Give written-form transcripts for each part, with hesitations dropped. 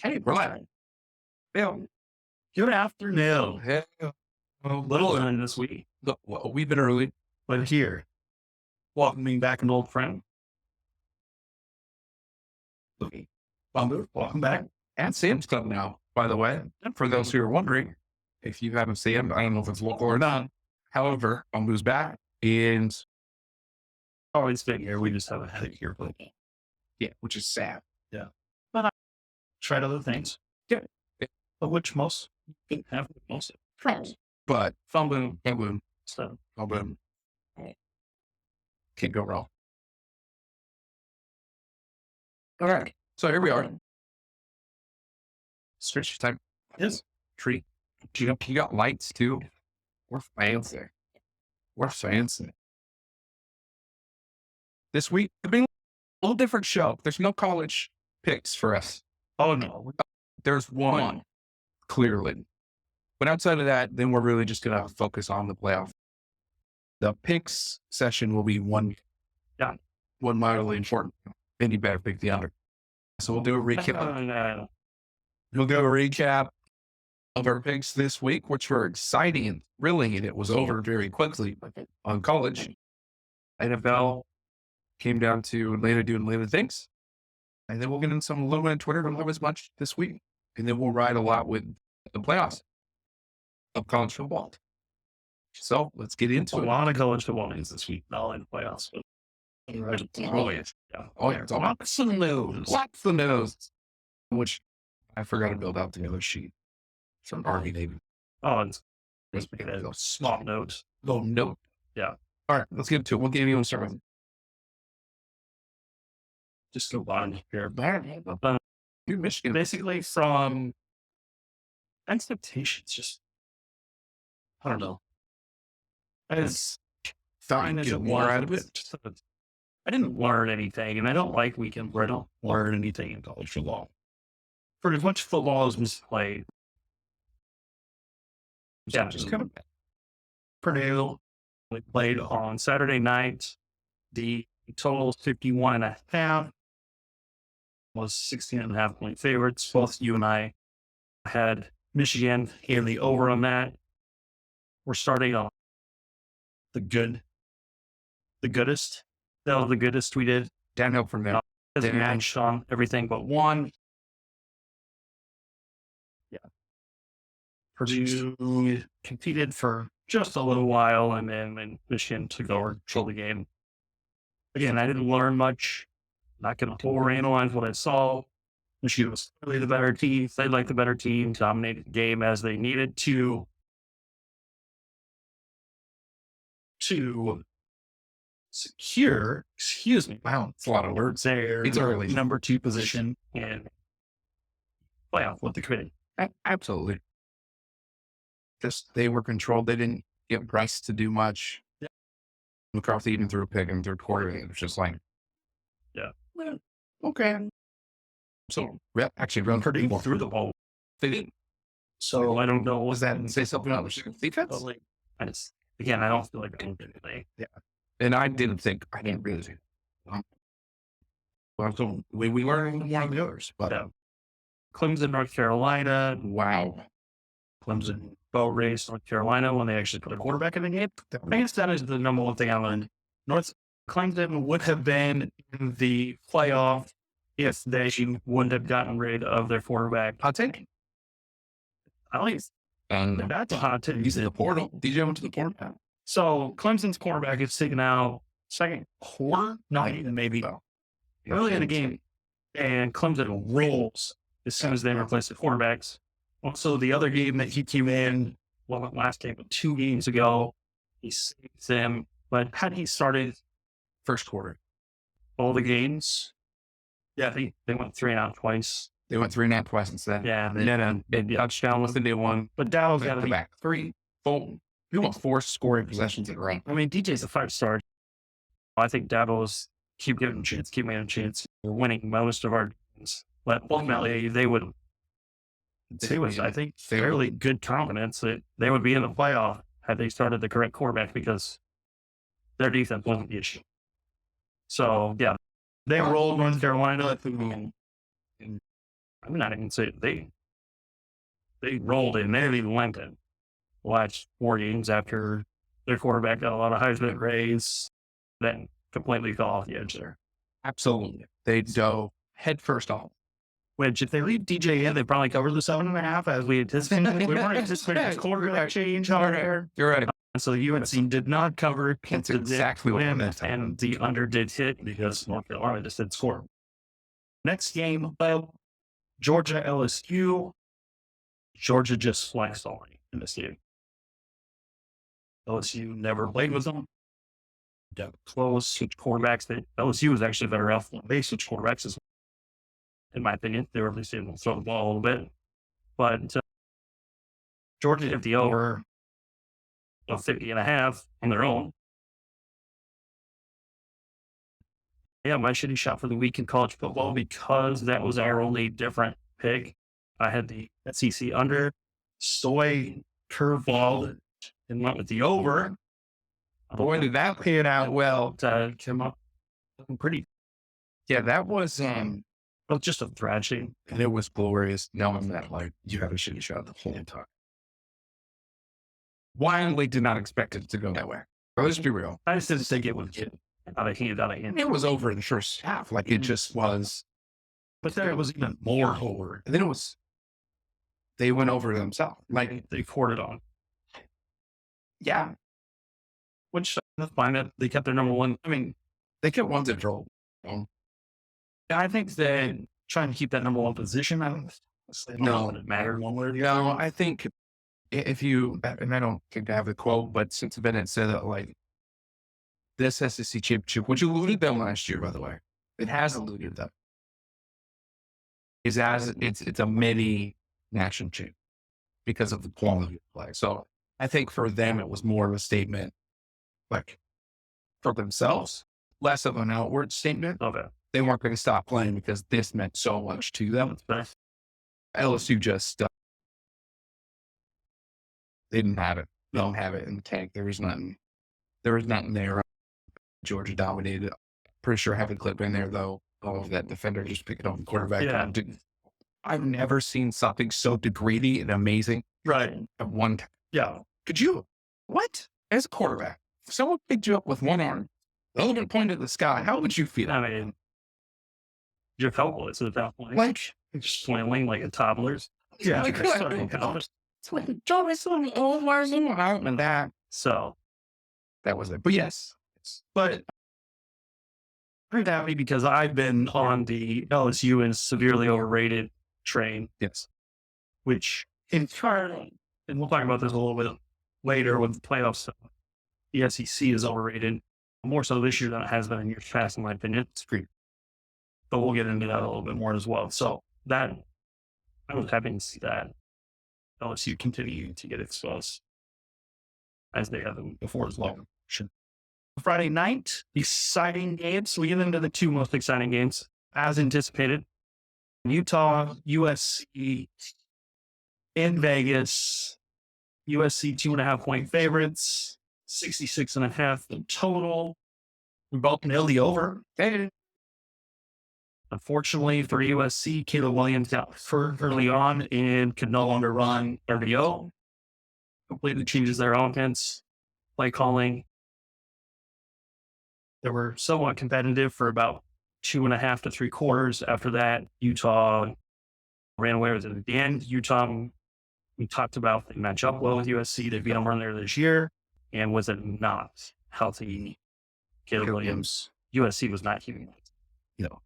Hey, Brian. Bill. Good afternoon. Hey, a little early this week. Well, we've been early, but here, welcoming back an old friend. Bumbu, welcome back. And Sam's coming now, by the way. And for those who are wondering, if you haven't seen him, I don't know if it's local or not. However, Bumbu's back, and always been here. We just haven't had it here, but yeah, which is sad. Yeah, but I tried other things. Yeah, of which most have most friends. But Bumbu, Bumbu, so Bumbu, can't go wrong. All right, so here we are. Stretch time. Yes, tree. You got lights too. We're fancy. We're fancy. This week, it'll be a little different show. There's no college picks for us. Oh no, there's one clearly. But outside of that, then we're really just gonna focus on the playoff. The picks session will be one mildly important. Then you better pick the under. So we'll do a recap. We'll do a recap of our picks this week, which were exciting and thrilling, and it was over very quickly on college. NFL came down to Atlanta doing Atlanta things. And then we'll get into a little bit of Twitter, don't have as much this week. And then we'll ride a lot with the playoffs of college football. So let's get into it. A lot of college football news this week, not in the playoffs. But oh, yeah. Oh, yeah. It's lots of news. Lots of news. Which I forgot to build out the other sheet. Some Army Navy. Oh, it's a small note. Little note. Yeah. All right, let's get into it. What game do you want to start with? Just go on here. Michigan, basically from expectations, just, I don't know. As fine as it was out of it. I didn't learn anything, and I don't like weekends where I don't learn anything in college football. For as much football as was played, yeah, just kind of Purdue. We played on Saturday night. The total 51.5 was 16.5 point favorites. Both you and I had Michigan in the over on that. We're starting on the goodest. That was the goodest we did. Downhill from there. They matched on everything but one. Yeah. Purdue competed for just a little while, and then Michigan took over, controlled the game. Again, I didn't learn much. Not going to overanalyze what I saw. Michigan was clearly the better team. They like the better team, dominated the game as they needed to secure, wow, it's a lot of words there. It's early. Number 2 position in playoff with the committee. Absolutely. Just, they were controlled. They didn't get pressed to do much. Yeah. McCarthy even threw a pick in the third quarter. It was just like, yeah. Well, okay. So, actually, run Purdue threw the ball. They didn't. So, I don't know. Was that say something about the defense? Again, I don't feel like anything. Yeah. And I didn't really think. Well, so we learned one of the others. But Clemson, North Carolina. Wow. Clemson boat race, North Carolina, when they actually put a quarterback in the game. I guess that is the number one thing I learned. Clemson would have been in the playoff if they wouldn't have gotten rid of their quarterback. Hot take. At least. That's a hot take. He's in the portal. DJ went to the portal. So Clemson's quarterback is taken out second quarter, not even maybe early in the game, and Clemson rolls as soon as they replace the quarterbacks. Also, the other game that he came in, well, last game, but 2 games ago, he saved them. But had he started first quarter, all the games, yeah, they went 3-and-out twice. They went 3-and-out twice instead. Yeah, and then touchdown was the new one. But Dow's got to be back 3 full. We want 4 scoring possessions in a row. I mean, DJ's a 5-star. I think Daddle's keep giving him a chance, keep making a chance. We're winning most of our games. But ultimately, they would, I think, fairly good confidence that they would be in the playoff had they started the correct quarterback because their defense wasn't the issue. So, yeah, they rolled North Carolina. I'm not even say they rolled in. They didn't even went in. Watched 4 games after their quarterback got a lot of Heisman grades, then completely fell off the edge there. Absolutely. They dove head first off. Which, if they leave DJ in, they probably cover the 7.5 as we anticipated. We weren't anticipating a quarterback change on there. You're right. So UNC did not cover. That's exactly what win, that and the under did hit because North Carolina just didn't score. Next game, Georgia LSU. Georgia just flexed on in this game. LSU never played with them. Close, switch quarterbacks. LSU was actually better off when they switched quarterbacks as well. In my opinion, they were at least able to throw the ball a little bit. But Georgia hit the over of 50.5 on their own. Yeah, my shitty shot for the week in college football, because that was our only different pick. I had the SEC under. Soy curveball and went with the over. Boy, did that pan out well. Came up pretty. Yeah, that was just a thrashing. And it was glorious knowing that, like, you have a shitty shot the whole time. Wildly did not expect it to go that way. But let's be real. I just didn't think it would get out of hand. It was over in the first half. Like, it just was. But then it was even more over. And then they went over themselves. Like, they poured it on. Yeah. Which, that's fine. That they kept their number one. I mean, they kept one control. I think they're trying to keep that number one position. I don't know it mattered one way or the other. No, I think if you, and I don't think I have the quote, but since Bennett said that, like, this SEC championship, which eluded them last year, by the way, it has eluded them, it's a mini national champ because of the quality of play. So I think for them, it was more of a statement, like, for themselves, less of an outward statement. Okay. They weren't going to stop playing because this meant so much to them. LSU just they didn't have it. They don't have it in the tank. There was nothing there. Georgia dominated. Pretty sure I have a clip in there, though, of that defender just picking up the quarterback. Yeah. I've never seen something so degrading and amazing. Right. At one time. Yeah. Could you? What? As a quarterback, if someone picked you up with one arm, the other one pointed at the sky, how would you feel? I mean, you're helpless at that point. Like, just flailing like a toddler's. Yeah. Like, it's like, and that. So that was it. But yes. But I'm happy because I've been on the LSU and severely overrated train. Yes. Which entirely, and we'll talk about this a little bit later with the playoffs. The SEC is overrated more so this year than it has been in years past, in my opinion. It's great. But we'll get into that a little bit more as well. So that, I was happy to see that LSU continue to get exposed as they have before as well. Friday night, exciting games. We get into the two most exciting games as anticipated. Utah, USC in Vegas. USC 2.5-point favorites, 66.5 the total. We both nailed the over. Unfortunately for USC, Caleb Williams got hurt early on and could no longer run RDO. Completely changes their offense, play calling. They were somewhat competitive for about 2.5 to 3 quarters. After that, Utah ran away with it at the end. Utah, we talked about, they match up well with USC. They beat them earlier this year. And was it not healthy Caleb Williams, USC was not keeping it.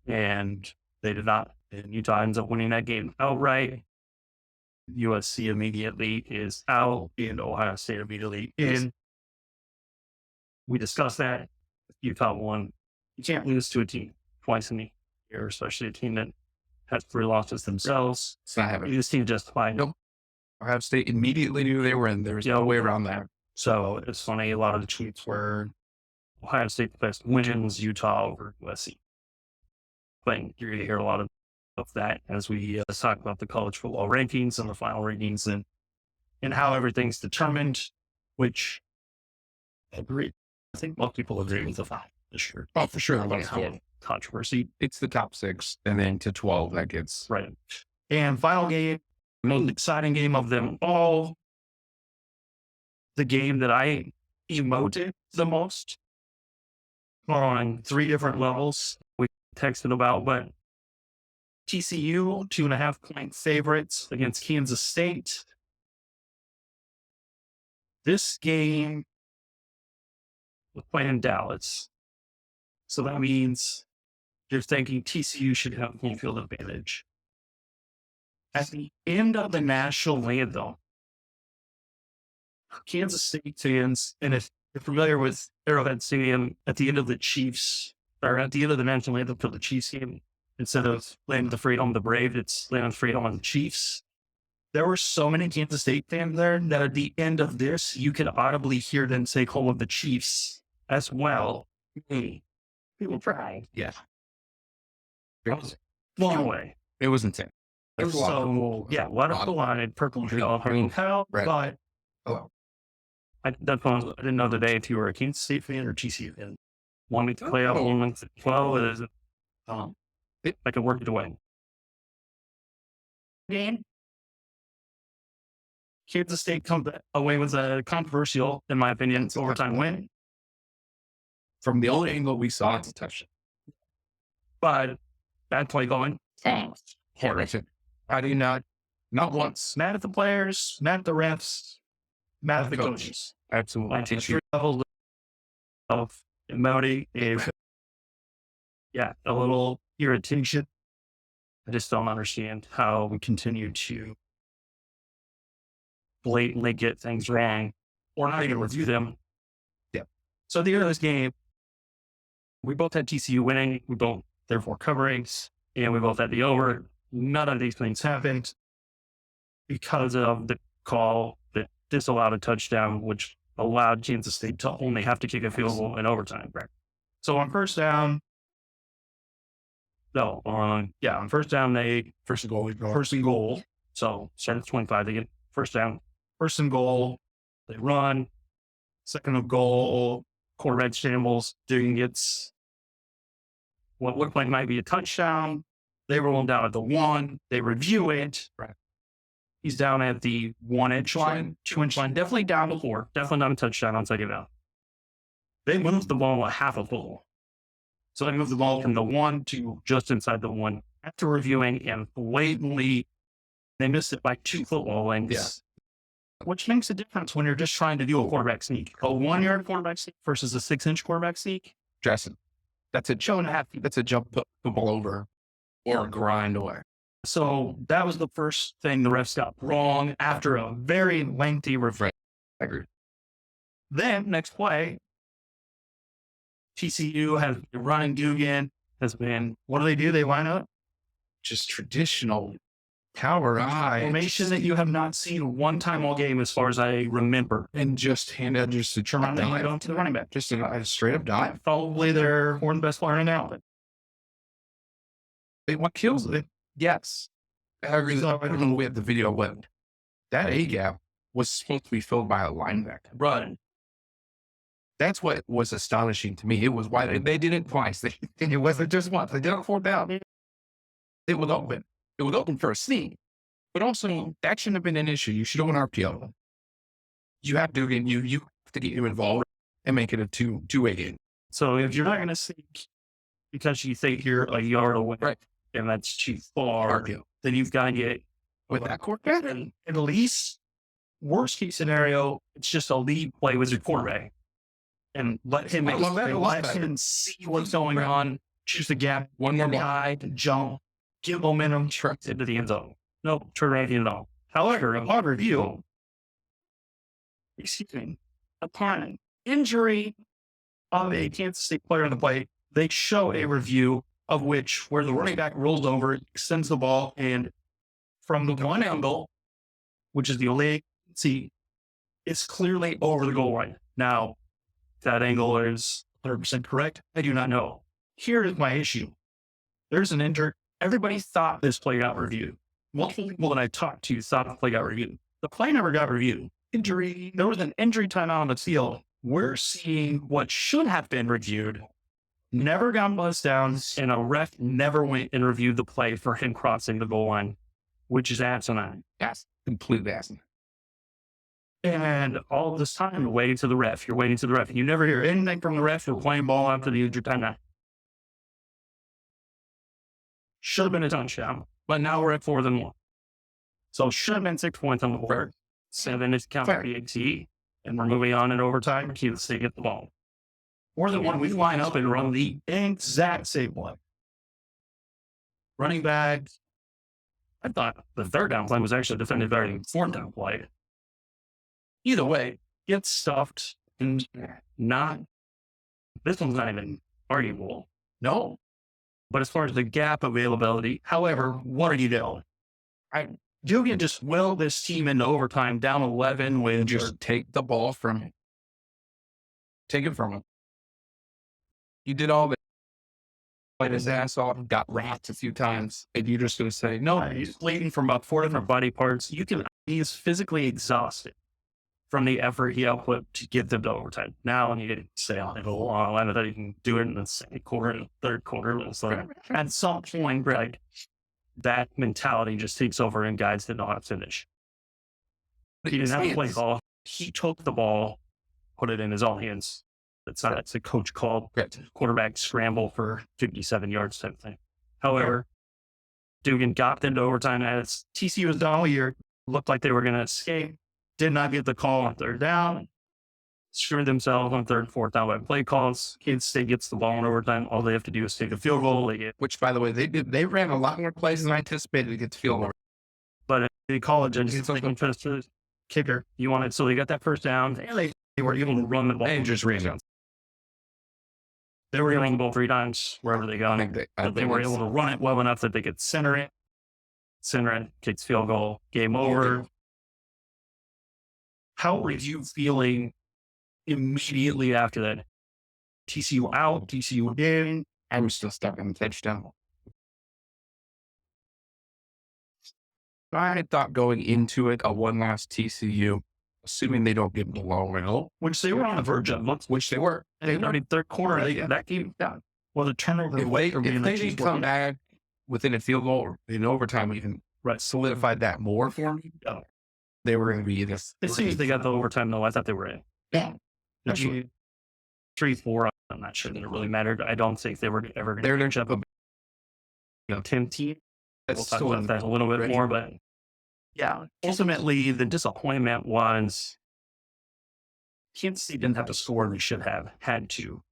And they did not. And Utah ends up winning that game outright. USC immediately is out, and Ohio State immediately in. We discussed that. Utah won. You can't lose to a team twice in a year, especially a team that has 3 losses themselves. It's not happening. You just need to justify it. Nope. Ohio State immediately knew they were in. There was no way around that. So it's funny. A lot of the tweets were Ohio State the best wins, Utah over USC. But you're going to hear a lot of that as we talk about the college football rankings and the final rankings and how everything's determined, which I agree. I think most people agree with the final this year. Oh, for sure. Controversy. It's the top 6 and then to 12 that gets right. And final game, most exciting game of them all. The game that I emoted the most on 3 different levels we texted about, but TCU, 2.5-point favorites against Kansas State. This game was played in Dallas. So that means you're thinking TCU should have home field advantage. At the end of the national anthem, Kansas State fans, and if you're familiar with Arrowhead Stadium, at the end of the Chiefs, or at the end of the national anthem for the Chiefs game, instead of Land of the Freedom of the Brave, it's Land of the Freedom on the Chiefs. There were so many Kansas State fans there that at the end of this, you could audibly hear them say home of the Chiefs as well. People tried. Yeah. Long way. It was insane. So, yeah, what a line, purple drill, hell, Right. but I didn't know today if you were a Kansas State fan or TCU fan. Want me to play out 12, it is, I can work it away. Game. Kansas State comes away with a controversial, in my opinion, overtime win. From the only angle we saw, it's a touchdown. But bad play going. Horrific. How do you not once? Mad at the players, mad at the refs, mad at the coaches. Absolutely. On 3 levels of emoting, a little irritation. I just don't understand how we continue to blatantly get things wrong or not even review them. Yeah. So at the end of this game, we both had TCU winning. We both, therefore, covering, and we both had the over. None of these things happened because of the call that disallowed a touchdown, which allowed Kansas State to only have to kick a field goal in overtime. Right. So on first down, on first down, first and goal. So start at 25, they get first down, first and goal, they run, second and goal, quarterback shambles, Dugan gets what looked like might be a touchdown. They roll him down at the 1, they review it. Right. He's down at the 1-inch line, 2-inch line, definitely down the 4, definitely not a touchdown, I'll take it out. They moved the ball a half a foot. So they moved the ball from the 1 to just inside the 1 after reviewing, and blatantly they missed it by 2 football lengths. Yeah. Which makes a difference when you're just trying to do a quarterback sneak. A 1-yard quarterback sneak versus a 6-inch quarterback sneak. Justin, that's a jump. That's a jump, put the ball over or grind away. So that was the first thing the refs got wrong after a very lengthy review. I agree. Then next play, TCU has been running Dugan, what do? They line up? Just traditional power formation that you have not seen one time all game as far as I remember. And just hand out just a turn right on to the running back. Just a straight up dive. Probably they're one of the best players right now. What kills it? Yes. I agree. I don't know we have the video, but that A gap was supposed to be filled by a linebacker. Right. That's what was astonishing to me. It was why they did it twice. It wasn't just once. They did it 4 down. It was open. It was open for a sneak. But also, that shouldn't have been an issue. You should have an RPO. You have to get you have to get you involved and make it a two-way game. So if you're not going to sneak because you think you're a yard away, right, and that's too far, then you've got to get with that quarterback. And at least, worst case scenario, it's just a lead play with your quarterback. And let him see what's going on, choose the gap, one more guy to jump, give momentum, trucks into the end zone. No, turn right at all. However, upon review, upon an injury of a Kansas State player on the play, they show a review of which where the running back rolls over, extends the ball, and from the one angle, which is the only see, it's clearly over the goal line. Now, that angle is 100% correct. I do not know. Here is my issue. There's an injury. Everybody thought this play got reviewed. Multiple people that I talked to thought the play got reviewed. The play never got reviewed. Injury. There was an injury timeout on the field. We're seeing what should have been reviewed, never got buzzed down, and a ref never went and reviewed the play for him crossing the goal line. which is asinine. Yes, completely asinine. And all this time, you're waiting to the ref. You're waiting to the ref. You never hear anything from the ref. You're playing ball after the injured timeout. Should have been a touchdown, but now we're at 4-1. So should have been 6 points on the board. 7 is counter PAT, and we're moving on in overtime. Kansas State get the ball. 4-1, we line up and run the exact same one. Running back. I thought the third down play was actually defended better than the fourth down play. Either way, gets stuffed and this one's not even arguable. No. But as far as the gap availability, however, what are you doing? You can just will this team into overtime down 11 with Just take the ball from him. Take it from him. You did all that. Played his ass off, got wrapped a few times, and you're just going to say, no, he's bleeding from about 4 different body parts. He's physically exhausted from the effort he output to get them to overtime. Now, you get to say, I thought you can do it in the second quarter and the third quarter. It's like, at some point, like, that mentality just takes over and guys didn't know how to finish. He didn't have to play ball. He took the ball, put it in his own hands. It's a coach called quarterback scramble for 57 yards type thing. However, Dugan got them to overtime as TCU was down all year. Looked like they were going to escape. Did not get the call on third down. Screwed themselves on third and fourth down by play calls. Kansas State gets the ball in overtime. All they have to do is take a field goal. Which, by the way, they ran a lot more plays than I anticipated to get the field goal. But in college, and it's like the kicker, you wanted, so they got that first down. And they were able to run the ball. And just ran down. They were running the ball 3 times wherever they go. They were able to run it well enough that they could center it, kicks field goal, game over. How were you feeling immediately after that? TCU out, TCU in. I was still stuck on the touchdown. I had thought going into it, a one-loss TCU, assuming they don't get below and all, which they were on the verge of, which they were. They already third quarter, they got that game down. Well, the turnover if they didn't come back within a field goal or in overtime, even solidified that more for me. They were going to be this. As soon as they got the overtime, though, I thought they were in. Yeah. 3-4. I'm not sure that it really mattered. I don't think they were ever going to catch up a 10 team. We'll talk about that a little bit more, but yeah, ultimately the disappointment was Kansas State didn't have to score and they should have had to.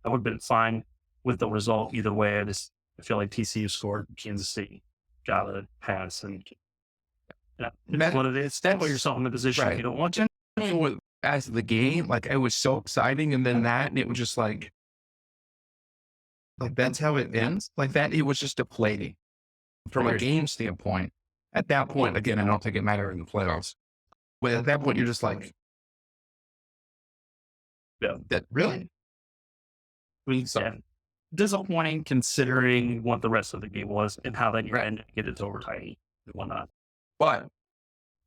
I would have been fine with the result either way. I feel like TCU scored, Kansas State got a pass, and that's what it is. That's put yourself in the position you don't want to. As the game, like, it was so exciting, and then that, and it was just like that's how it ends. Like that, it was just deflating from a game standpoint. At that point, again, I don't think it mattered in the playoffs. But at that point, you're just like, that really? Disappointing considering what the rest of the game was and how that ended to get it overtime and whatnot. But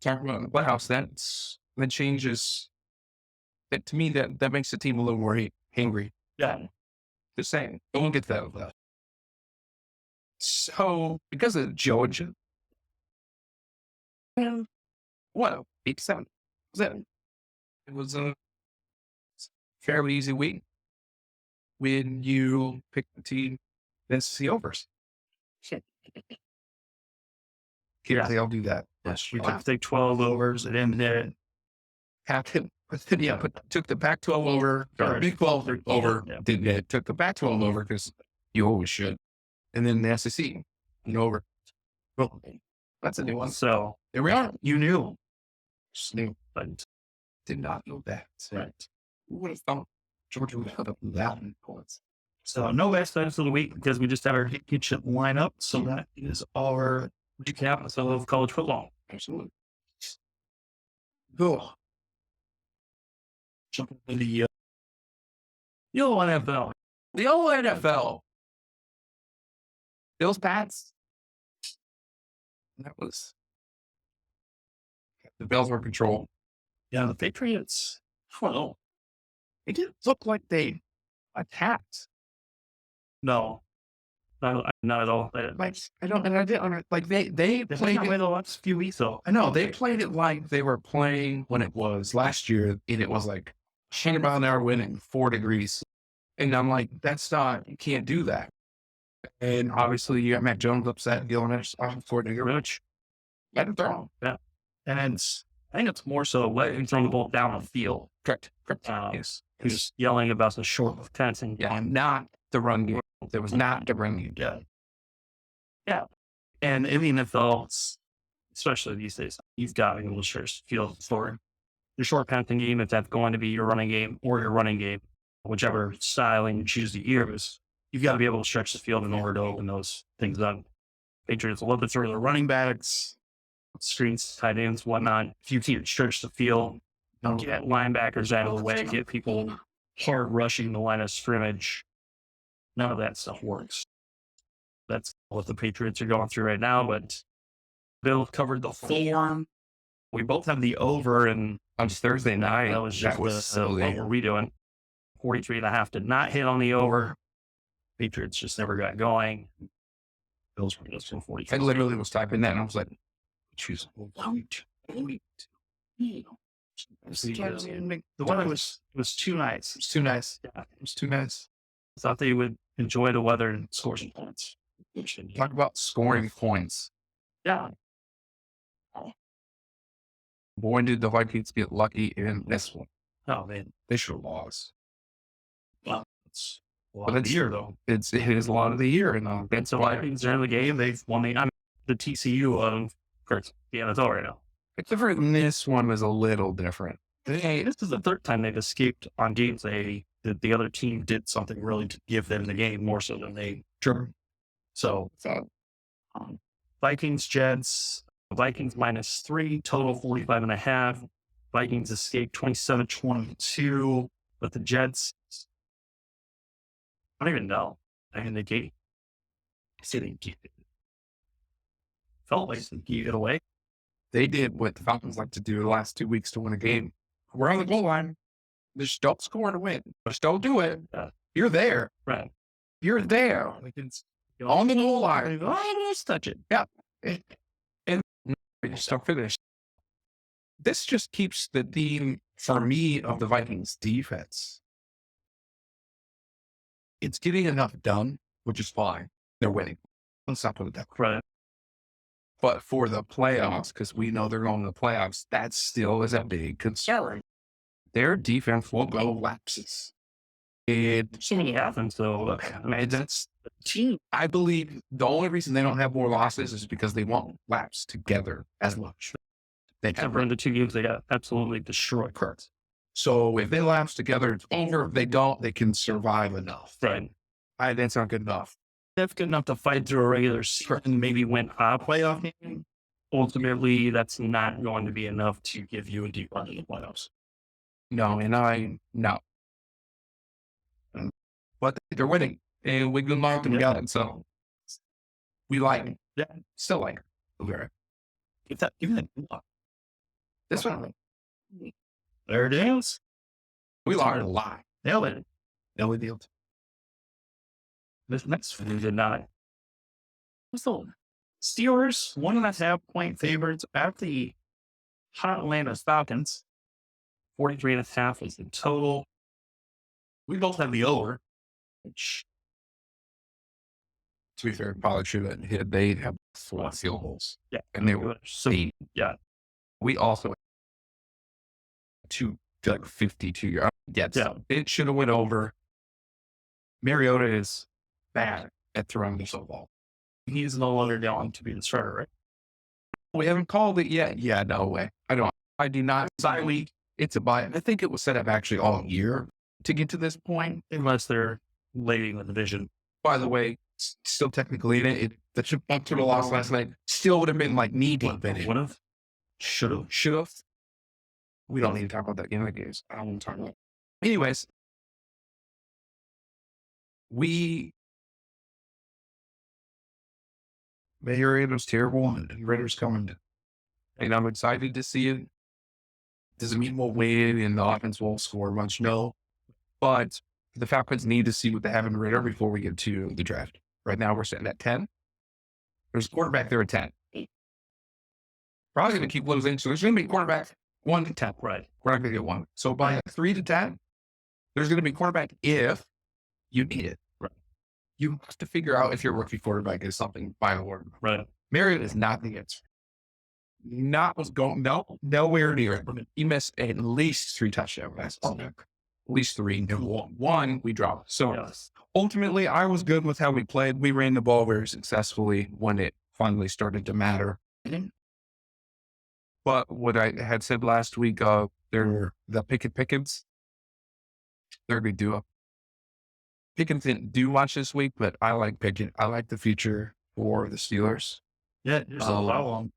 talking about the playoffs, that changes. That to me, that makes the team a little more angry. Yeah, just saying, don't get that. So because of Georgia, what 87 was it? It was a fairly easy week when you pick the team that's the overs. Here, I'll do that. Yes, you have to take 12 overs and then took the Pac-12 over, or Big 12 over. Took the Pac-12 over because you always should, and then the SEC over. Well, that's a new one. So there we are. You knew, but did not know that. Right? Who would have thought Georgia would have that many points? So no best times of the week because we just have our kitchen lineup. So that is our recap of college football. Absolutely. Cool. Jump into the old NFL. The old NFL. Bills Pats. That was the Bills were in control. Yeah, the Patriots. Well, it didn't look like they attacked. No, Not at all. Like, I don't, and I didn't, like, they They played played it. the last few weeks though. I know they played it like they were playing when it was last year, and it was like 100 mile an hour wind and 4 degrees. And I'm like, that's not, you can't do that. And obviously, you got Matt Jones upset, Gillen off 4 degrees, which let him throw. Yeah. And I think it's more so letting throw the ball down the field. Correct. Yes. Who's yelling about the short tension. Yeah, not the run game. There was not the run game. Yeah. Yeah. And in the NFL, especially these days, you've got to be able to stretch the field for your short passing game, if that's going to be your running game or your running game, whichever styling you choose to use, you've got to be able to stretch the field in order to open those things up. Patriots love to throw their running backs, screens, tight ends, whatnot. If you can't stretch the field, get linebackers out of the way, get people hard rushing the line of scrimmage, none of that stuff works. That's what the Patriots are going through right now. But Bill covered the form. We both have the over, and on Thursday night, that was just what were we doing? 43.5 did not hit on the over. Patriots just never got going. Bills were just from 40. I literally was typing that, and I was like, choose. The weather was too nice. It's too nice. Yeah, It was too nice. I thought they would enjoy the weather and score some points. Talk about scoring points. Yeah. Boy, did the Vikings get lucky in this one. Oh man, They should have lost. well, it's a lot But of it's the year though. it is a lot of the year, and And so Vikings are in the game. They've won the TCU of the NFL right now. it's different. This one was a little different. This is the third time they've escaped on games. The other team did something really to give them the game more so than they. Sure. So Vikings, Jets, Vikings -3, total 45.5. Vikings escaped 27-22, but the Jets, I don't even know. I mean, I say they gave it. Felt like they gave it away. They did what the Falcons like to do the last 2 weeks to win a game. We're on the goal line. Just don't score to win. Just don't do it. Yeah. You're there. Right. You're there. Like it's On the goal line. Let's touch it. Yeah. And we just don't finish. This just keeps the theme for me of the Vikings defense. It's getting enough done, which is fine. They're winning. Let's not put it that way. Right. But for the playoffs, because we know they're going to the playoffs, that still is a big concern. Their defense will go lapses. Something happens though. I mean, That's team. I believe the only reason they don't have more losses is because they won't lapse together as much. They Ever in the 2 games, they got absolutely destroyed. Correct. So if they lapse together, it's over. If they don't, they can survive enough. Right. That's not good enough. That's good enough to fight through a regular season and maybe win a playoff game. Ultimately, that's not going to be enough to give you a deep run in the playoffs. No, no. But they're winning, and we can mark them together. So we like it. Yeah. Still like it. Okay. Give that. This one, There it is. we learned a lot. Nailed it. No deal. This next one did not. So, Steelers, 1.5 point favorites at the hot Atlanta Falcons. 43.5 is the total. We both have the over, which To be fair, probably should have hit. They have 4 field goals. yeah, And they were so yeah, We also like 52 yards. Yes, Yeah. it should have went over. Mariota is bad at throwing the football. he's no longer going to be the starter, right? We haven't called it yet. Yeah, no way. I do not. Bye week, It's a bye. I think it was set up actually all year to get to this point. unless they're leading the division. By the way, still technically in it. The chip up to the loss last night still would have been like knee deep in it. Would have, should have. We don't need to talk about that game of games. I don't want to talk about it. Anyways, Mariota's terrible and Ritter's coming. And I'm excited to see it. Doesn't mean we'll win and the offense won't score much, no. But the Falcons need to see what they have in Ritter before we get to the draft. Right now we're sitting at 10. There's a quarterback there at 10. Probably going to keep losing. So there's going to be quarterback 1 to 10. Right. We're not going to get 1. So by 3 to 10, there's going to be quarterback if you need it. Right. You have to figure out if your rookie quarterback is something by the word. Right. Marriott is not the answer. Nowhere near it. He missed at least 3 touchdowns. At least 3. One we dropped. So ultimately, I was good with how we played. We ran the ball very successfully when it finally started to matter. But what I had said last week, they're the Pickens. They're going to do it. Pickens didn't do much this week, but I like Pickens. I like the future for the Steelers. Yeah, there's a lot of them.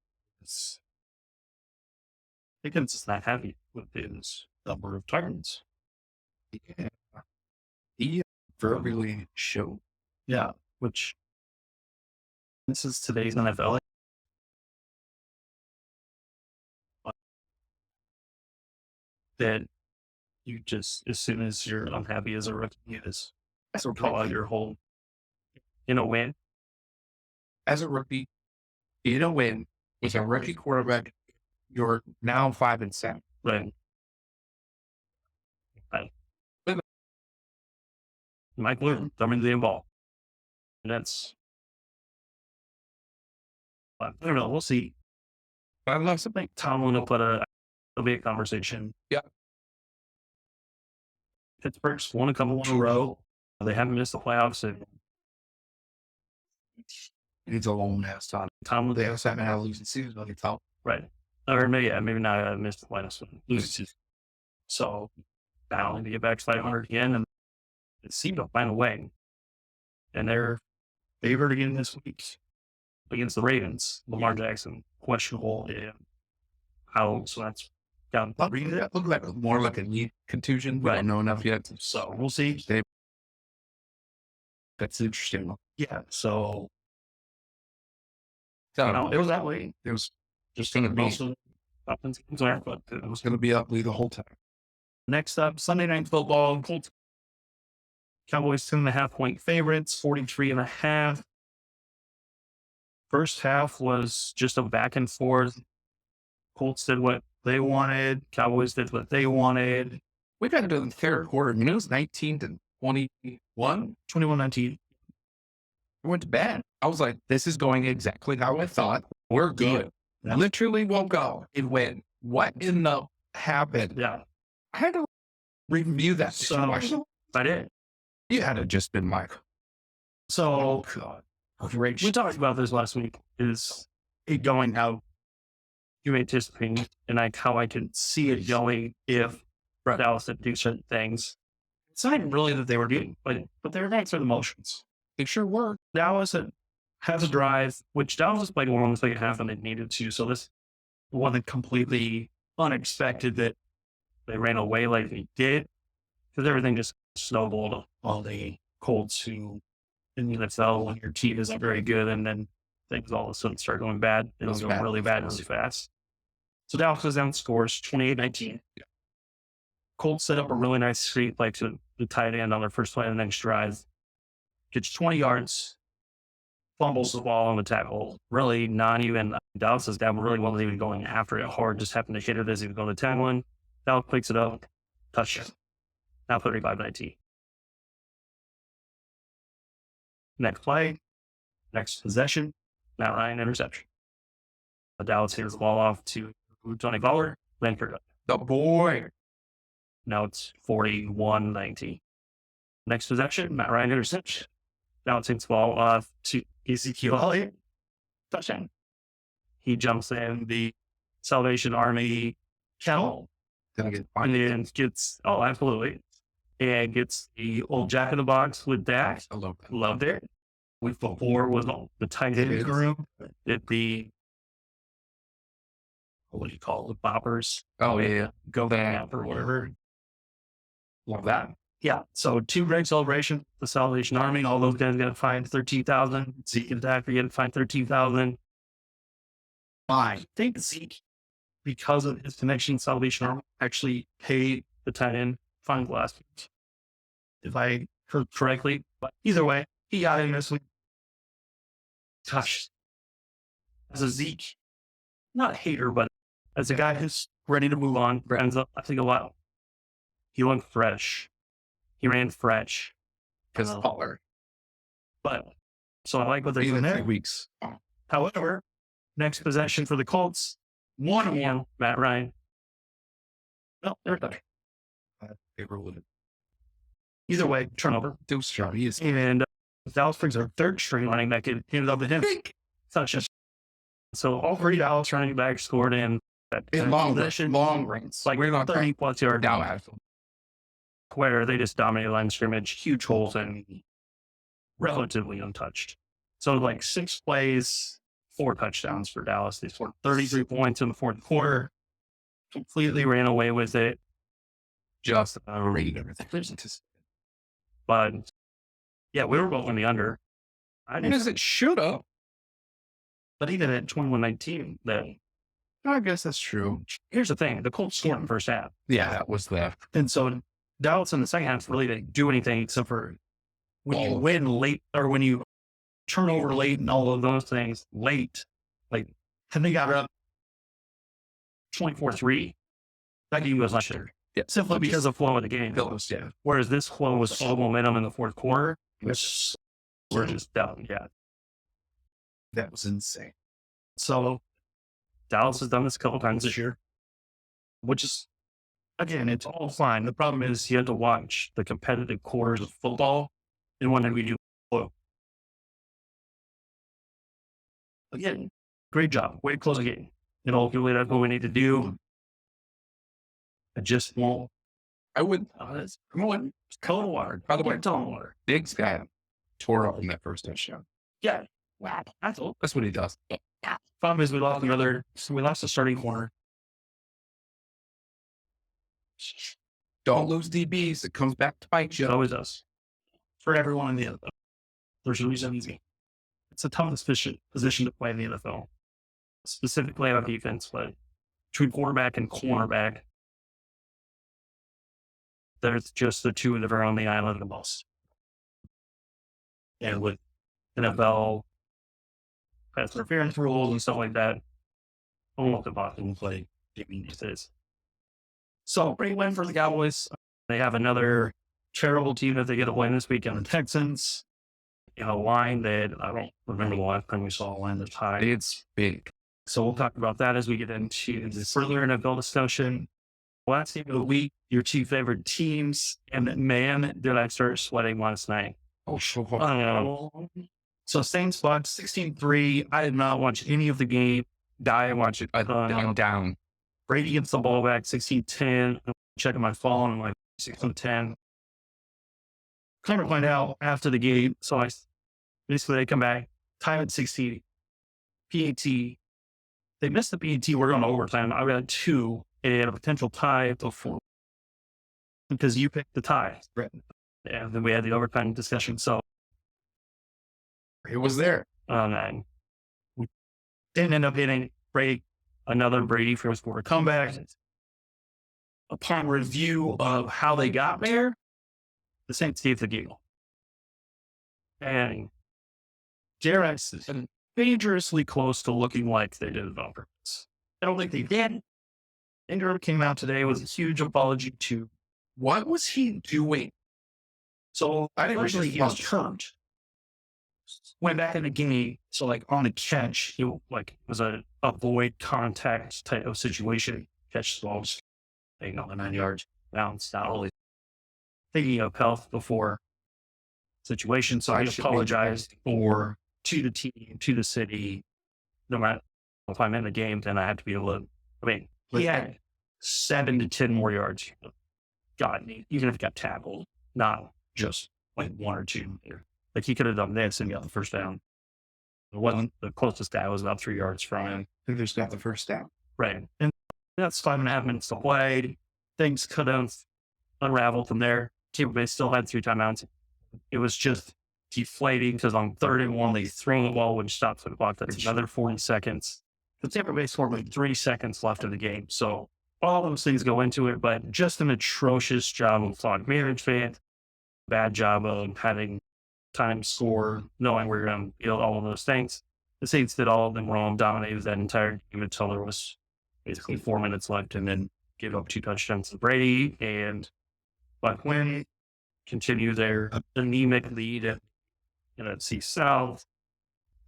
Pickens is not happy with his number of targets. Yeah. He verbally showed. Yeah, which this is today's NFL. That you just, as soon as you're unhappy as a rookie, that's what call out your whole, win. As a rookie, in a win with a rookie quarterback, you're now 5-7. Right. Mike Luton, thumbing the ball. And that's, I don't know. We'll see. I love something. Tomlin will it'll be a conversation. Yeah. Pittsburgh's won a couple in a row. They haven't missed the playoffs. It's a long ass time. Tomlin, They also haven't had a losing season. right. Or maybe not missed the playoffs, but losing season. So now to get back to 500 again, and it seemed to find a way. And they're favored again this week against the Ravens. Lamar Jackson, questionable. So that's down. That looked like more like a knee contusion. We don't know enough yet. So we'll see. That's interesting. Yeah. So So it was that way. It was just going to be. But it was going to be ugly the whole time. Next up, Sunday Night Football. Cowboys 2.5-point favorites, 43.5. First half was just a back and forth. Colts did what they wanted. Cowboys did what they wanted. We got into the third quarter. I mean, it was 19-21, 21-19. It went to bed. I was like, this is going exactly how I thought. We're good. Yeah. Literally woke up and went, what in the happened? Yeah. I had to review that. So I did. You had to just been like, so God. We talked about this last week. Is it going how you anticipate, and how I can see it going if Dallas didn't do certain things. It's not really that they were doing, but they're nice for the motions. They sure were. Dallas has a drive, which Dallas played one in the second half and they needed to. So this wasn't completely unexpected that they ran away like they did, because everything just snowballed on the Colts, who in the NFL, when your team isn't very good and then things all of a sudden start going bad, it'll go really bad really fast. So Dallas goes down, scores 28-19. Yeah. Colts set up a really nice streak, like to the tight end on their first play of the next drive. Gets 20 yards, fumbles the ball on the tackle. Really not even, Dallas's guy really wasn't even going after it hard, just happened to hit it as he was going to tackle one. Dallas picks it up, touchdown. Now 35-19. Next play, next possession, Matt Ryan interception. Dallas hands the ball off to Tony Fowler, then Kirk. The boy. Now it's 41-19. Next possession, Matt Ryan interception. Now it takes the ball off to Ezekiel Elliott. Touchdown. He jumps in the Salvation Army kennel. And then gets, absolutely. And gets the old Jack in the Box with Dak. I love that. Loved it. With before was the tight end group. Did the, what do you call it? The boppers. Oh, yeah. Go back or whatever. Love that. Yeah. So 2 great celebrations. The Salvation Army, all those guys got fined $13,000. Zeke and Dak are getting fined $13,000. I think Zeke, because of his connection to Salvation Army, actually paid the tight end fine last week, if I heard correctly. But either way, he got in this week. gosh, as a Zeke, not hater, but as a guy who's ready to move on, ends up, I think, a while. He looked fresh. He ran fresh. Because taller. But, so I like what they're doing Even 3 there. weeks. However, next possession for the Colts, 1-1, Matt Ryan. No, they're done. They rolled it. Either way, turnover. Deuce shot. He is And Dallas brings our third string running back in, handed up to him. Touches. So all three Dallas running backs scored in long range, like we're not 30 plus yard down. where they just dominated line of scrimmage, huge holes, and relatively untouched. So like 6 plays, 4 touchdowns for Dallas. They scored 33 points in the fourth quarter. Completely ran away with it. Just read everything. But yeah, we were both in the under. Because it should have. But even at 21-19, I guess that's true. here's the thing: the Colts scored in the first half, Yeah, that was the and so Dallas in the second half really didn't do anything except for when you win late or when you turn over late and all of those things late. Like, and they got up 24-3. That game goes last year. Yeah. Simply because of flow of the game. Phillips, yeah. Whereas this flow was all momentum in the fourth quarter, which we're just down. Yeah. That was insane. So Dallas has done this a couple times this year, which is, again, it's all fine. The problem is you have to watch the competitive quarters of football and when we do flow. Again, great job. Way to close the game. And ultimately, that's what we need to do. I just won't. I would. Come on. Cold water. By the way, Tone water. Diggs guy tore up in that first touchdown. Yeah. Wow. That's all. That's what he does. Problem is we lost the starting corner. Don't lose DBs. It comes back to bite you. It always does. For everyone in the NFL. There's a reason it's the toughest position to play in the NFL. Specifically on defense, but between quarterback and cornerback, there's just the two that are on the island the most. And with NFL pass interference rules and stuff like that, almost impossible to play these days. So, great win for the Cowboys. They have another terrible team that they get a win this weekend. The Texans, a line that I don't remember the last time we saw a line that's high. It's big. So we'll talk about that as we get into this further NFL discussion. Last game of the week, your 2 favorite teams, and man, did I start sweating last night. Oh, sure. So same spot, 16-3. I did not watch any of the game. I watched it. I'm down. Brady gets the ball back, 16-10. I'm checking my phone, I'm like 16-10. Come to find out after the game. So basically they come back, time at 16. PAT. They missed the PAT. We're going to overtime. I got 2 and a potential tie before because you picked the tie. Right. And then we had the overtime discussion. So it was there. And we didn't end up hitting another Brady first quarter comeback. Upon review of how they got there, the Saints gave the game. And Jarex is dangerously close to looking like they did it on purpose. I don't think they did. Ingram came out today with a huge apology to What was he doing? So I didn't originally really he was hurt. Went back in the game, so like on a catch, he like was a avoid contact type of situation. Catch the balls, taking on the 9 yards, bounce, not really thinking of health before situation. So I apologized to the team, to the city. No matter if I'm in the game, then I have to be able to. I mean, he had 7 to 10 more yards. God, even if he got tackled, not just like 1 or 2. Like he could have done this and got the first down. It wasn't the closest guy was about 3 yards from him. I think they just got the first down. Right. And that's 5.5 minutes to play. Things could have unraveled from there. Tampa Bay still had 3 timeouts. It was just deflating because on 3rd and 1, they throw the ball, which stops the clock. That's another 40 seconds. The Tampa Bay scored with 3 seconds left of the game. So all those things go into it, but just an atrocious job of clock management, bad job of having time score, knowing we're going to build all of those things. the Saints did all of them wrong, dominated that entire game until there was basically 4 minutes left, and then gave up 2 touchdowns to Brady, and by Quinn continue their anemic lead at NFC South.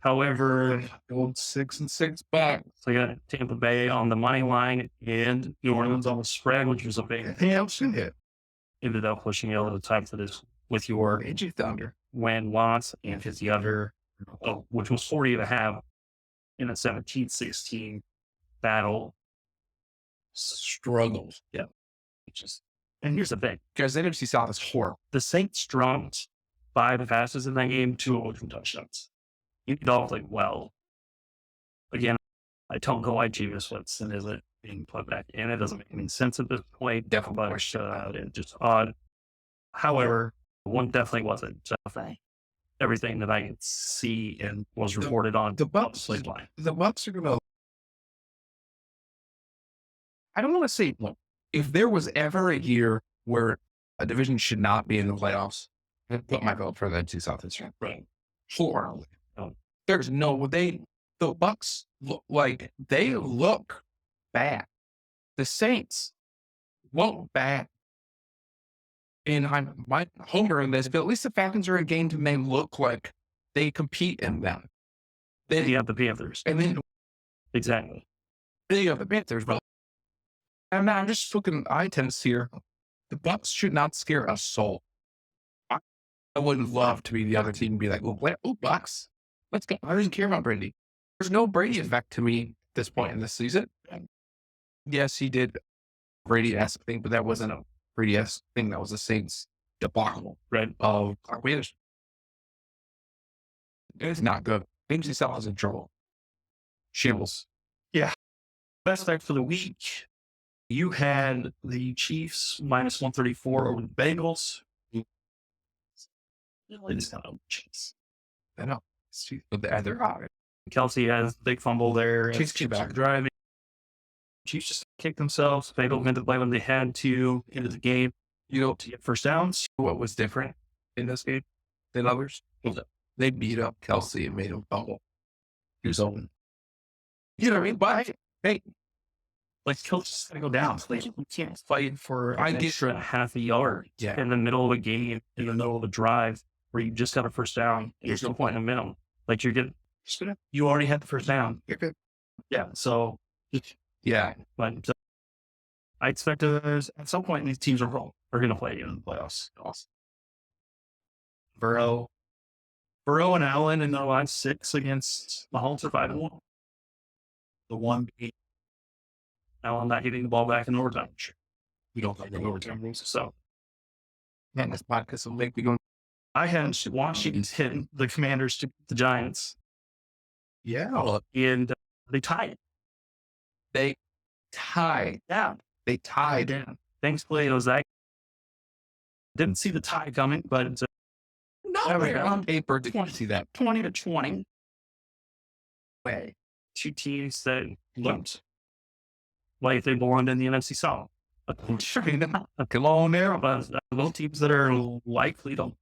However, Old 6-6 back. so you got Tampa Bay on the money line and New Orleans on the spread, which was a big hit. ended up pushing you over the top for this with your AJ Thunder. when Watts and his the other, which was 40.5 in a 17-16 battle. Struggles. Yeah. Just, and here's the thing. Because the NFC South is horrible. The Saints dropped 5 passes in that game, 2 of which were touchdowns. You all think, well, again, I don't know why Jameis Winston isn't being put back in. It doesn't make any sense at this point. Definitely it's just odd. However, one definitely wasn't everything that I could see and was reported on The Bucs line. The Bucs are gonna. I don't want to say, look, if there was ever a year where a division should not be in the playoffs, I'd put my vote for the NFC South this year. Right. Sure. There's no the Bucs look like they look bad. The Saints look bad. And I might homer in this, but at least the Falcons are a game to make look like they compete in them. Then you have the Panthers. And then Exactly. you have the Panthers, but I'm just looking eye test here. The Bucs should not scare a soul. I would love to be the other team and be like, oh, Bucs. Let's go. I didn't care about Brady. There's no Brady effect to me at this point in the season. Yes, he did Brady-esque thing, but that wasn't a Brady-esque thing. That was the Saints debacle, Right. of Winners. It's not good. NFC South is in trouble. Shambles. Best bet for the week. You had the Chiefs minus 134 over the Bengals. It's not over Chiefs. I know. But they're hot. Kelsey has a big fumble there. Chiefs came back. Driving. Chiefs just kicked themselves. Bengals meant to play when they had to into the game. To get first downs. What was different in this game than others? They beat up Kelsey and made him fumble. He was open. You know what I mean? But hey, Like Kelsey's gonna go down. Like, you can't fight for I an get extra half a yard in the middle of a game, in the middle of a drive where you just got a first down. There's no point in the middle. Like you already had the first down. You're good. Yeah. So Yeah. but I expect at some point these teams are going to play in the playoffs. Awesome. Burrow and Allen in their last 6 against Mahomes are 5-1. The one beat Allen not getting the ball back in overtime. We don't think the overtime rules. So Man, this podcast will make me go. I had Washington's hitting the Commanders to the Giants. Yeah. And they tied. They tied. Yeah. They tied. down. Thankfully, it was that. Didn't see the tie coming, but Nowhere on paper did you see that. 20-20. Way. 2 teams that looked like they belonged in the NFC South. Come on there. But those teams that are likely to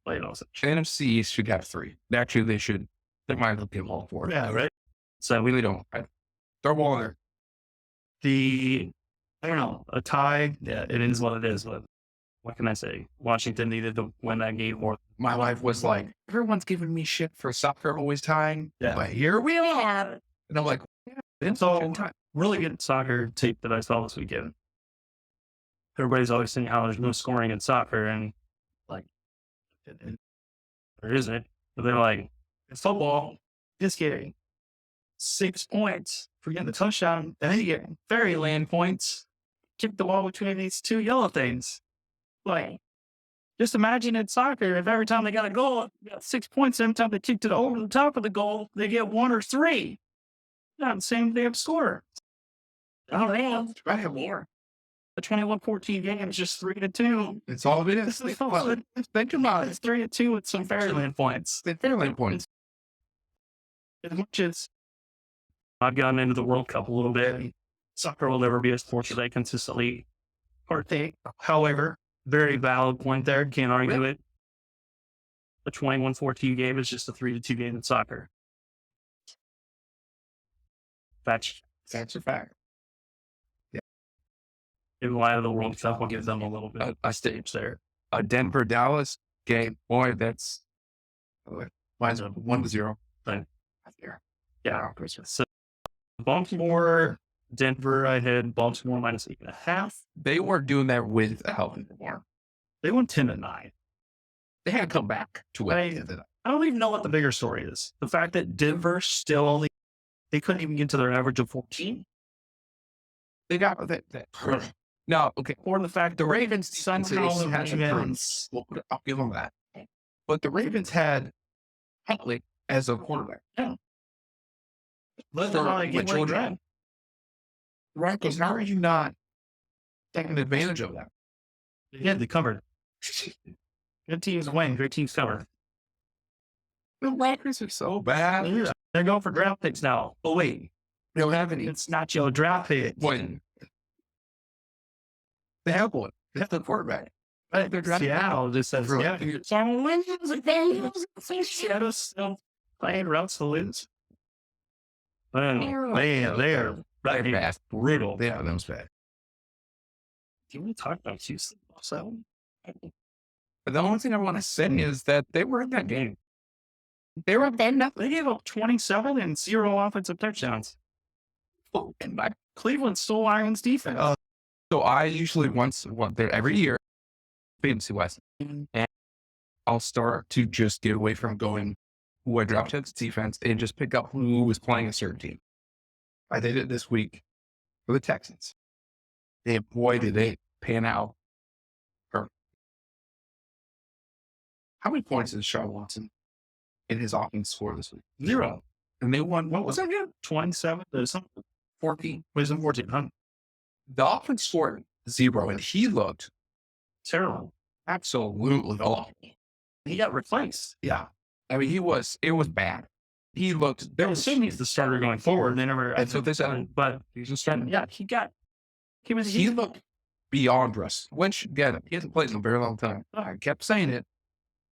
play those. NFC should have 3. Actually, they should. They might have given all 4. Yeah, right. So We really don't. Throw ball in there. I don't know, a tie. Yeah, it is what it is. But what can I say? Washington needed to win that game more. My life was like, everyone's giving me shit for soccer always tying. Yeah. But here we are. And I'm like, It's all really good soccer tape that I saw this weekend. Everybody's always saying how there's no scoring in soccer, and like, there isn't. But they're like, it's football. Just kidding. 6 points for getting the touchdown. And then you get fairyland points. Kick the ball between these 2 yellow things. Like, just imagine in soccer, if every time they got a goal, you got 6 points. Every time they kicked it over the top of the goal, they get 1 or 3. Not the same damn score. Oh, man. I have more. The 21-14 game is just 3-2. it's all it is. Think about it. It's 3-2 with some fairyland points. The Fairland points. As much as I've gotten into the World Cup a little bit, soccer will never be a sport that I consistently partake. However, very valid point there. Can't argue it. The 21-14 game is just a 3-2 game in soccer. That's a fact. in light of the World Cup, we'll give them a little bit A stage there. A Denver Dallas game, boy, that's mine's 1-0. Right. Yeah. So Baltimore, Denver, I had Baltimore -8.5. They weren't doing that without Baltimore. They won 10-9. They had to come back to it. I don't even know what the bigger story is. The fact that Denver still only, they couldn't even get to their average of 14. They got that. No, okay. Or the fact The Ravens somehow had had Evans. Well, I'll give them that. But the Ravens had Huntley as a quarterback. Yeah. Let them not get one drive. Right, because how are you not taking advantage of that? Yeah, they covered. Good teams win. Great teams cover. The Lakers are so bad. Yeah. They're going for draft picks now. Oh, wait. They don't have any. It's not your draft pick. When they have one. They have the quarterback. They're drafting. Seattle just says, yeah. Seattle's still playing routes to lose. Man, they are fast. brutal. Yeah, that was bad. Do you want to talk about Houston also? But the only thing I want to say is that they were in that game. They were up there. They gave up 27 and 0 offensive touchdowns. Oh, and Cleveland stole Lions defense. So I usually once there every year, Fantasy West, and I'll start to just get away from going who I dropped to defense and just pick up who was playing a certain team. I did it this week for the Texans. And boy, did they pan out. How many points did Sean Watson in his offense score this week? 0. And they won, what was that again? 27 to something. 14. Was it 14? Huh? The offense scored 0, and he looked Terrible. absolutely awful. He got replaced. Yeah. I mean, it was bad. He looked, They were assuming he's the starter going forward. They never, that's what they said. But He's just trying to, yeah, he looked beyond Russ. Wentz, get him. He hasn't played in a very long time. I kept saying it,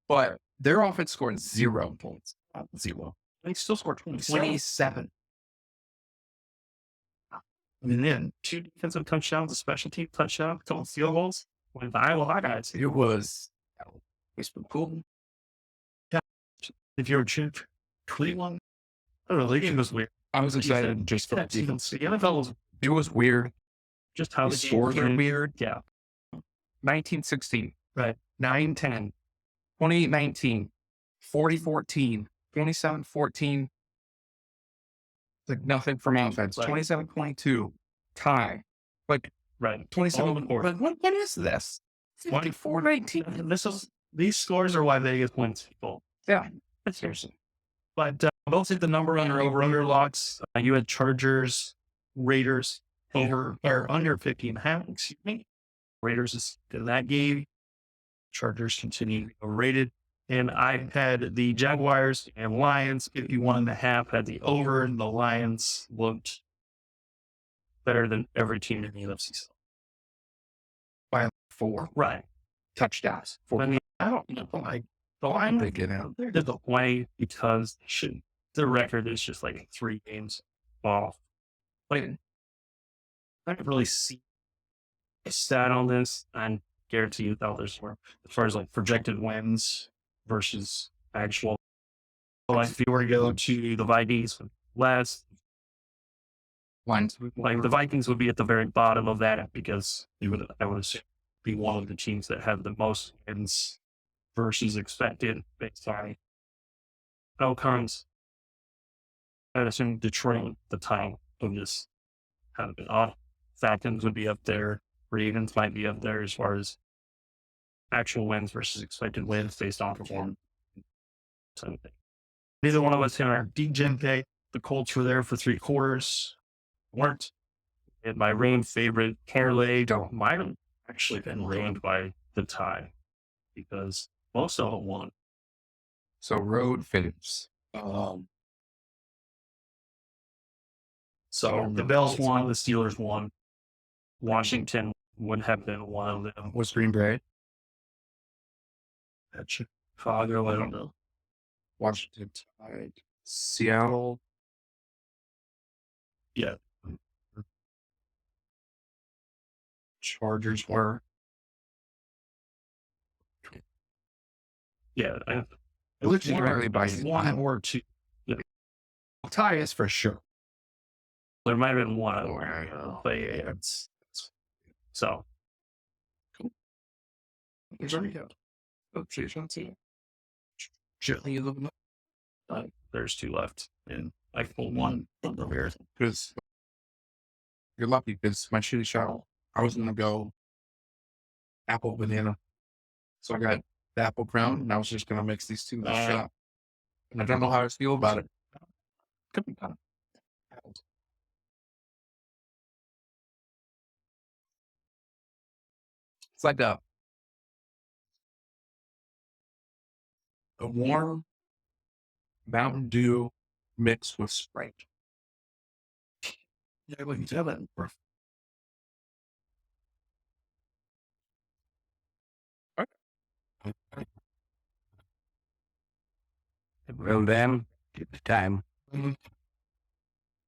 but their offense scored 0 points. 0. They still scored 27. And then 2 defensive touchdowns, a special team touchdown, a couple field goals. With the Iowa Hawkeyes. It was cool. Yeah. If you're a chip, Cleveland, I don't know, the game was weird. I was excited just for the defense. The NFL was, it was weird. Just how the scores are weird. Yeah. 1916. Right. 9-10. 28-19. 40-14. 27-14. Like nothing from offense. 27-22. Tie. Like, right. 27. But what is this? 24-19. These scores are why Vegas wins people. Yeah. Seriously. But both hit the number over locks. You had Chargers, Raiders over or under 50.5. Excuse me. Raiders is in that game. Chargers continue to be overrated. And I had the Jaguars and Lions 51.5 had the over, and the Lions looked better than every team in the NFC South. By 4. Right. Touchdowns. I mean, I don't know. Like, the Lions, they get out. They're disappointing because the record is just like 3 games off. Like, I don't really see a stat on this. I guarantee you that there's more as far as like projected wins versus actual. Like, if you were to go to the Vikings last, Lines, like the Vikings would be at the very bottom of that because I would assume be one of the teams that have the most wins versus expected based on outcomes. I'd assume Detroit, the time of this kind of been off. Falcons would be up there. Ravens might be up there as far as actual wins versus expected wins based on performance. Neither one of us in our DGen pay. The Colts were there for 3 quarters. Weren't. And my rain favorite, parlay, might have actually been ruined by the tie because most of them won. So road finishes. So the Bills won, the Steelers won. Washington would have been one of them. Was Green Bay? That's Chicago, I don't know. Washington tied. Seattle. Yeah. Chargers were. Yeah. Legitimately by one or two. Tyus for sure. There might have been one other one, but yeah. So There's already go. Oh, there's two left, and I pulled one from the Bears. because you're lucky because my chili shot, I was gonna go apple banana, so I got the apple crown, and I was just gonna mix these two in a shot. And I don't know how I feel about it. Could be kind of. It's like a warm Mountain Dew mixed with Sprite. Yeah, we can tell that. Well, then, it's time.